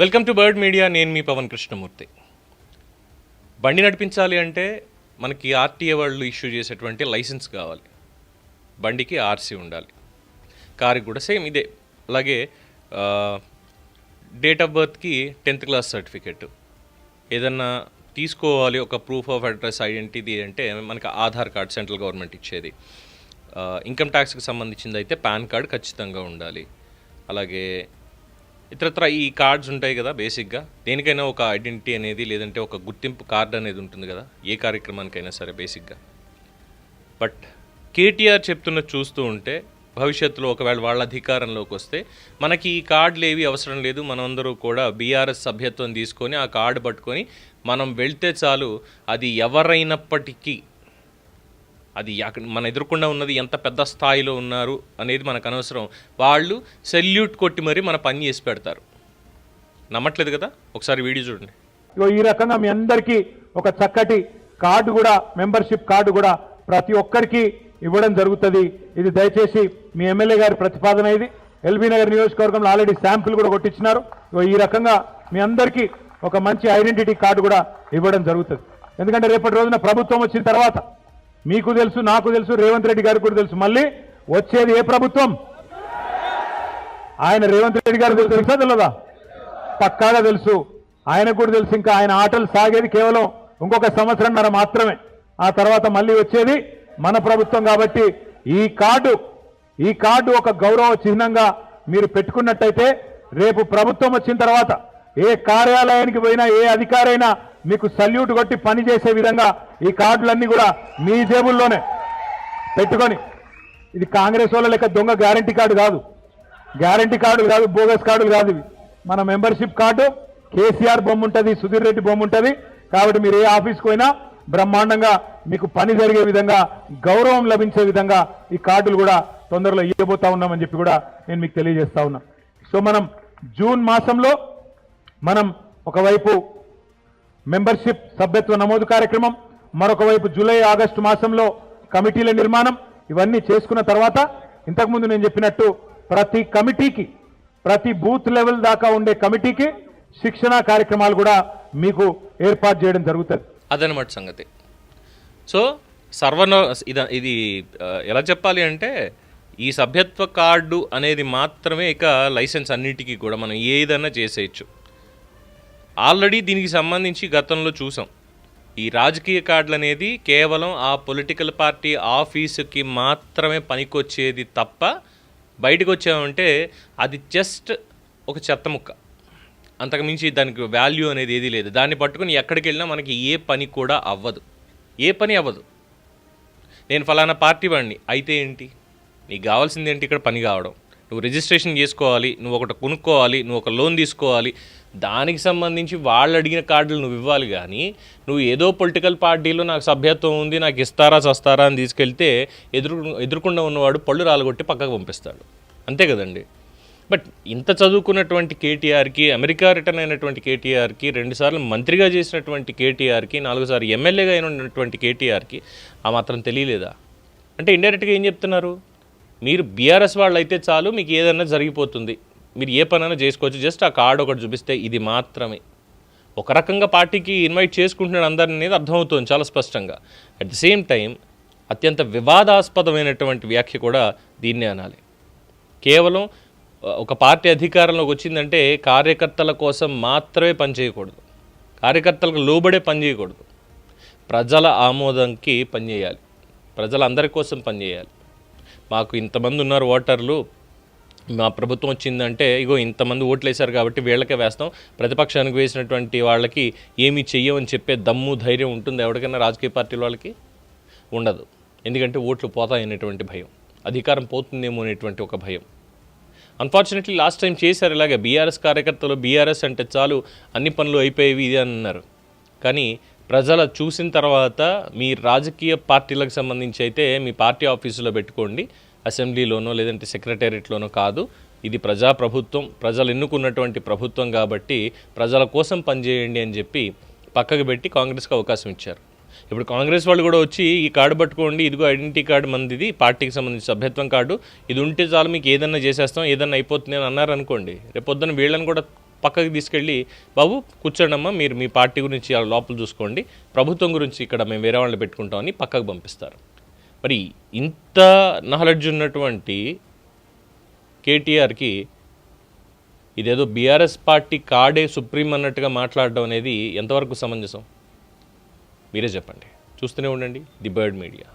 Welcome to bird media. నేను మీ పవన్ కృష్ణమూర్తి. బండి నడిపించాలి అంటే మనకి ఆర్టీఏ వాళ్ళు ఇష్యూ చేసేటువంటి లైసెన్స్ కావాలి, బండికి ఆర్సీ ఉండాలి, కారుకి కూడా సేమ్ ఇదే. అలాగే డేట్ ఆఫ్ బర్త్కి 10th క్లాస్ సర్టిఫికెట్ ఏదన్నా తీసుకోవాలి, ఒక ప్రూఫ్ ఆఫ్ అడ్రస్ ఐడెంటిటీ అంటే మనకి ఆధార్ కార్డ్ సెంట్రల్ గవర్నమెంట్ ఇచ్చేది. ఇన్కమ్ ట్యాక్స్కి సంబంధించింది అయితే పాన్ కార్డ్ ఖచ్చితంగా ఉండాలి. అలాగే ఇతరత్ర ఈ కార్డ్స్ ఉంటాయి కదా, బేసిక్గా దేనికైనా ఒక ఐడెంటిటీ అనేది లేదంటే ఒక గుర్తింపు కార్డు అనేది ఉంటుంది కదా, ఏ కార్యక్రమానికైనా సరే బేసిక్గా. బట్ కేటీఆర్ చెప్తున్న చూస్తూ ఉంటే భవిష్యత్తులో ఒకవేళ వాళ్ళ అధికారంలోకి వస్తే మనకి ఈ కార్డులు ఏవి అవసరం లేదు, మనందరూ కూడా బీఆర్ఎస్ సభ్యత్వం తీసుకొని ఆ కార్డు పట్టుకొని మనం వెళ్తే చాలు, అది ఎవరైనప్పటికీ అది మన ఎదుర్కొండా ఉన్నది ఎంత పెద్ద స్థాయిలో ఉన్నారు అనేది మనకు అనవసరం, వాళ్ళు సెల్యూట్ కొట్టి మరీ మన పని చేసి పెడతారు. నమ్మట్లేదు కదా, ఒకసారి వీడియో చూడండి. ఈ రకంగా మీ అందరికీ ఒక చక్కటి కార్డు కూడా, మెంబర్షిప్ కార్డు కూడా ప్రతి ఒక్కరికి ఇవ్వడం జరుగుతుంది. ఇది దయచేసి మీ ఎమ్మెల్యే గారి ప్రతిపాదన. ఇది ఎల్బీ నగర్ నియోజకవర్గంలో ఆల్రెడీ శాంపుల్ కూడా కొట్టించినారు. ఈ రకంగా మీ అందరికీ ఒక మంచి ఐడెంటిటీ కార్డు కూడా ఇవ్వడం జరుగుతుంది. ఎందుకంటే రేపటి రోజున ప్రభుత్వం వచ్చిన తర్వాత మీకు తెలుసు, నాకు తెలుసు, రేవంత్ రెడ్డి గారికి కూడా తెలుసు, మళ్ళీ వచ్చేది ఏ ప్రభుత్వం. ఆయన రేవంత్ రెడ్డి గారు తెలుసా తెలియదా? పక్కాగా తెలుసు, ఆయనకు కూడా తెలుసు. ఇంకా ఆయన ఆటలు సాగేది కేవలం ఇంకొక సంవత్సరంన్నర మాత్రమే, ఆ తర్వాత మళ్ళీ వచ్చేది మన ప్రభుత్వం. కాబట్టి ఈ కార్డు ఒక గౌరవ చిహ్నంగా మీరు పెట్టుకున్నట్టయితే రేపు ప్రభుత్వం వచ్చిన తర్వాత ఏ కార్యాలయానికి పోయినా ఏ అధికారైనా మీకు సల్యూట్ కొట్టి పనిచేసే విధంగా ఈ కార్డులన్నీ కూడా మీ జేబుల్లోనే పెట్టుకొని, ఇది కాంగ్రెస్ వాళ్ళ లెక్క దొంగ గ్యారంటీ కార్డు కాదు, బోగస్ కార్డులు కాదు ఇవి. మన మెంబర్షిప్ కార్డు కేసీఆర్ బొమ్మ ఉంటుంది, సుధీర్ రెడ్డి బొమ్మ ఉంటుంది. కాబట్టి మీరు ఏ ఆఫీస్కి పోయినా బ్రహ్మాండంగా మీకు పని జరిగే విధంగా, గౌరవం లభించే విధంగా ఈ కార్డులు కూడా తొందరలో ఇవ్వబోతా ఉన్నామని చెప్పి కూడా నేను మీకు తెలియజేస్తా ఉన్నా. సో మనం జూన్ మాసంలో మనం ఒకవైపు మెంబర్షిప్ సభ్యత్వ నమోదు కార్యక్రమం, మరొక వైపు జూలై ఆగస్టు మాసంలో కమిటీల నిర్మాణం, ఇవన్నీ చేసుకున్న తర్వాత ఇంతకుముందు నేను చెప్పినట్టు ప్రతి కమిటీకి, ప్రతి బూత్ లెవెల్ దాకా ఉండే కమిటీకి శిక్షణా కార్యక్రమాలు కూడా మీకు ఏర్పాటు చేయడం జరుగుతుంది. అదనమాట సంగతి. సో ఇది ఎలా చెప్పాలి అంటే, ఈ సభ్యత్వ కార్డు అనేది మాత్రమే ఇక లైసెన్స్ అన్నిటికీ కూడా మనం ఏదైనా చేసేయచ్చు. ఆల్రెడీ దీనికి సంబంధించి గతంలో చూసాం, ఈ రాజకీయ కార్డులు అనేది కేవలం ఆ పొలిటికల్ పార్టీ ఆఫీసుకి మాత్రమే పనికొచ్చేది తప్ప, బయటకు వచ్చామంటే అది జస్ట్ ఒక చెత్త ముక్క, అంతకుమించి దానికి వాల్యూ అనేది ఏదీ లేదు. దాన్ని పట్టుకుని ఎక్కడికి వెళ్ళినా మనకి ఏ పని కూడా అవ్వదు, ఏ పని అవ్వదు. నేను ఫలానా పార్టీ వాడిని అయితే ఏంటి, నీకు కావాల్సింది ఏంటి? ఇక్కడ పని కావడం, నువ్వు రిజిస్ట్రేషన్ చేసుకోవాలి, నువ్వు ఒకటి కొనుక్కోవాలి, నువ్వు ఒక లోన్ తీసుకోవాలి, దానికి సంబంధించి వాళ్ళు అడిగిన కార్డులు నువ్వు ఇవ్వాలి. కానీ నువ్వు ఏదో పొలిటికల్ పార్టీలో నాకు సభ్యత్వం ఉంది, నాకు ఇస్తారా చస్తారా అని తీసుకెళ్తే ఎదురుకుండా ఉన్నవాడు పళ్ళు రాలగొట్టి పక్కకు పంపిస్తాడు, అంతే కదండి. బట్ ఇంత చదువుకున్నటువంటి కేటీఆర్కి, అమెరికా రిటర్న్ అయినటువంటి కేటీఆర్కి, 2 సార్లు మంత్రిగా చేసినటువంటి కేటీఆర్కి, 4 సార్లు ఎమ్మెల్యేగా అయినటువంటి కేటీఆర్కి ఆ మాత్రం తెలియలేదా? అంటే ఇండైరెక్ట్గా ఏం చెప్తున్నారు, మీరు బీఆర్ఎస్ వాళ్ళు అయితే చాలు, మీకు ఏదైనా జరిగిపోతుంది, మీరు ఏ పనైనా చేసుకోవచ్చు, జస్ట్ ఆ కార్డు ఒకటి చూపిస్తే. ఇది మాత్రమే ఒక రకంగా పార్టీకి ఇన్వైట్ చేసుకుంటున్నాడు అందరిని అనేది అర్థమవుతుంది చాలా స్పష్టంగా. అట్ ది సేమ్ టైం అత్యంత వివాదాస్పదమైనటువంటి వ్యాఖ్య కూడా దీన్నే అనాలి. కేవలం ఒక పార్టీ అధికారంలోకి వచ్చిందంటే కార్యకర్తల కోసం మాత్రమే పనిచేయకూడదు, కార్యకర్తలకు లోబడే పనిచేయకూడదు, ప్రజల ఆమోదంకి పనిచేయాలి, ప్రజలందరి కోసం పనిచేయాలి. మాకు ఇంతమంది ఉన్నారు ఓటర్లు, మా ప్రభుత్వం వచ్చిందంటే ఇగో ఇంతమంది ఓట్లు వేశారు కాబట్టి వీళ్ళకే వేస్తాం, ప్రతిపక్షానికి వేసినటువంటి వాళ్ళకి ఏమీ చెయ్యమని చెప్పే దమ్ము ధైర్యం ఉంటుంది ఎవరికైనా రాజకీయ పార్టీల వాళ్ళకి? ఉండదు. ఎందుకంటే ఓట్లు పోతాయనేటువంటి భయం, అధికారం పోతుందేమో అనేటువంటి ఒక భయం. అన్ఫార్చునేట్లీ లాస్ట్ టైం చేశారు ఇలాగే. బీఆర్ఎస్ కార్యకర్తలు బీఆర్ఎస్ అంటే చాలు అన్ని పనులు అయిపోయేవి ఇది అన్నారు. కానీ ప్రజలు చూసిన తర్వాత మీ రాజకీయ పార్టీలకు సంబంధించి అయితే మీ పార్టీ ఆఫీసులో పెట్టుకోండి, అసెంబ్లీలోనో లేదంటే సెక్రటేరియట్లోనో కాదు. ఇది ప్రజాప్రభుత్వం, ప్రజలు ఎన్నుకున్నటువంటి ప్రభుత్వం కాబట్టి ప్రజల కోసం పనిచేయండి అని చెప్పి పక్కకు పెట్టి కాంగ్రెస్కి అవకాశం ఇచ్చారు. ఇప్పుడు కాంగ్రెస్ వాళ్ళు కూడా వచ్చి ఈ కార్డు పట్టుకోండి, ఇదిగో ఐడెంటిటీ కార్డు మందిది, పార్టీకి సంబంధించి సభ్యత్వం కార్డు, ఇది ఉంటే చాలు మీకు ఏదన్నా చేసేస్తాం, ఏదన్నా అయిపోతుంది అని అన్నారనుకోండి, రేపొద్దున వీళ్ళని కూడా పక్కకి తీసుకెళ్ళి బాబు కూర్చోండమ్మా, మీరు మీ పార్టీ గురించి లోపల చూసుకోండి, ప్రభుత్వం గురించి ఇక్కడ మేము వేరే వాళ్ళని పెట్టుకుంటామని పక్కకు పంపిస్తారు. మరి ఇంత నాలెడ్జ్ ఉన్నటువంటి కేటీఆర్కి ఇదేదో బీఆర్ఎస్ పార్టీ కార్డే సుప్రీం అన్నట్టుగా మాట్లాడడం అనేది ఎంతవరకు సమంజసం? మీరే చెప్పండి. చూస్తూనే ఉండండి ది బర్డ్ మీడియా.